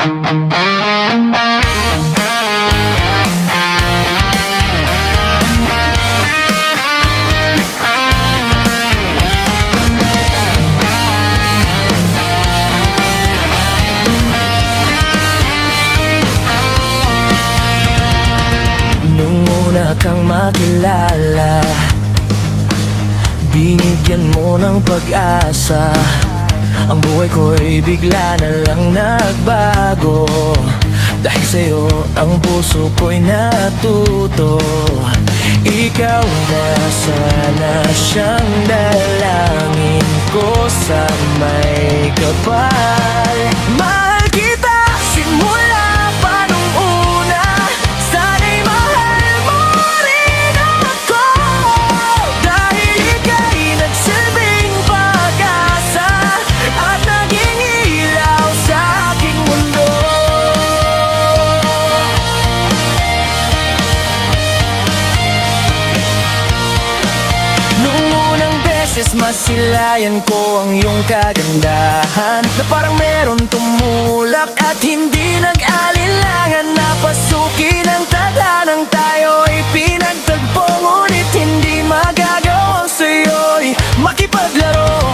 Nung una kang makilala, binigyan mo ng pag-asa. Ang buhay ko'y bigla na lang nagbago. Dahil sa'yo ang puso ko'y natuto. Ikaw na sana siyang dalangin ko sa may kapal. Mahal kita simula pa nung una. Sana'y mahal mo rin ako. Dahil ika'y nagsilbing pag-asa at naging ilaw sa aking mundo. Nung unang beses masilayan ko ang iyong kagandahan, na parang meron tumulak at hindi nag-alinlangan na pasukin ang tadhanang tayo'y pinagtagpo. Ngunit hindi magagawang sa'yo'y makipaglaro,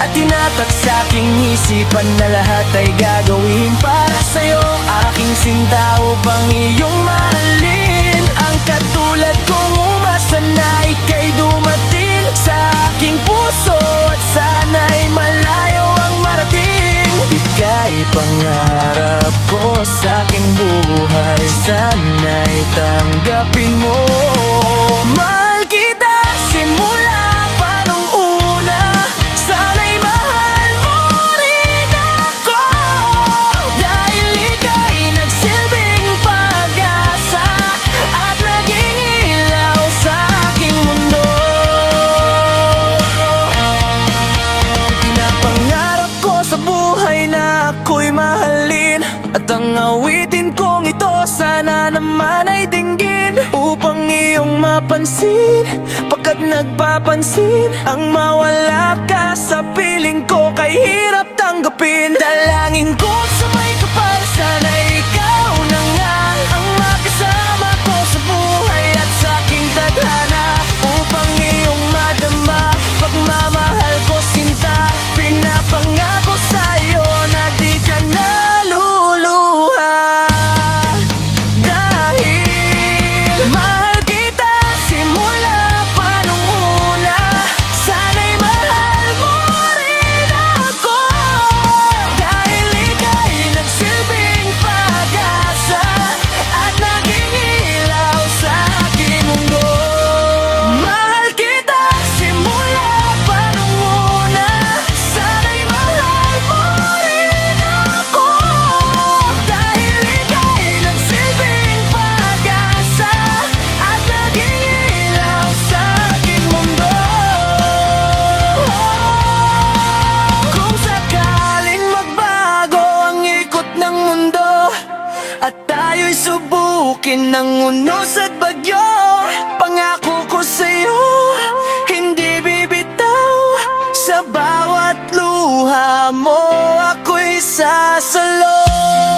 at tinatak sa aking isipan na lahat ay gagawin para sa'yo. Aking sinta upang iyong mahalin. Ang katulad kong umasa na ika'y dumating sa aking puso, at sana'y malayo ang marating. Ika'y pangarap ko sa aking buhay, sana'y tanggapin mo. Mahal kita simula pa nung una. Sana'y mahal mo rin ako. Dahil ika'y nagsilbing pag-asa at naging ilaw sa aking mundo. Pinapangarap ko sa buhay na ako'y mahalin, at ang awitin kong ito sana naman ay dinggin upang iyong mapansin. Pagkat nagpapansin ang mawala ka sa piling ko, kay hirap tanggapin. Dalangin ko sa may kapal, sana ikaw na nga ang makasama ko sa buhay at sa aking tadhana, upang iyong madama pagmamahal ko sinta. Pinapangako sa'yo na di ka naluluha. Dahil mahal kita simula pa nung una. Sana'y mahal mo rin ako. Dahil ika'y nagsilbing pag-asa at naging ilaw sa aking mundo. Mahal kita simula pa nung una. Sana'y mahal mo rin ako. Dahil ika'y nagsilbing pag-asa at naging ilaw sa aking mundo. Kung sakaling magbago ang ikot ng mundo, at tayo'y subukin ng unos at bagyo, pangako ko sa'yo, hindi bibitaw. Sa bawat luha mo ako'y sasalo.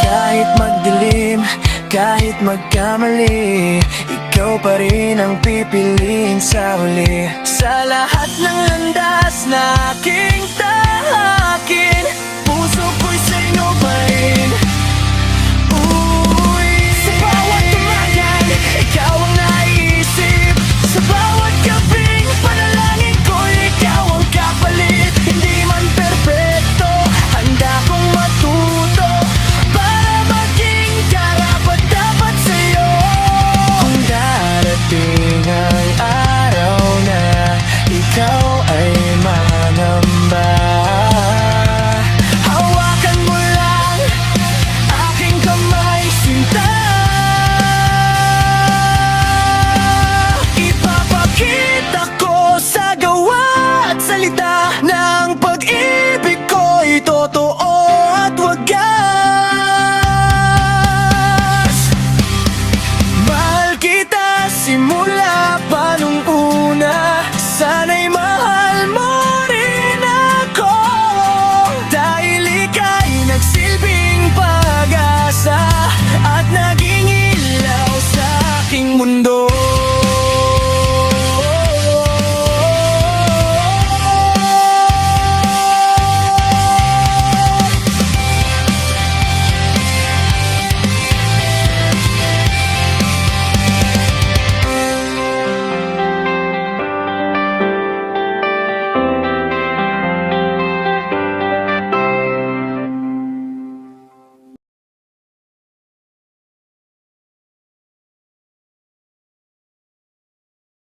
Kahit magdilim, kahit magkamali, ikaw pa rin ang pipiliin sa huli. Sa lahat ng landas na aking tahakin, puso ko'y sa'yo pa rin.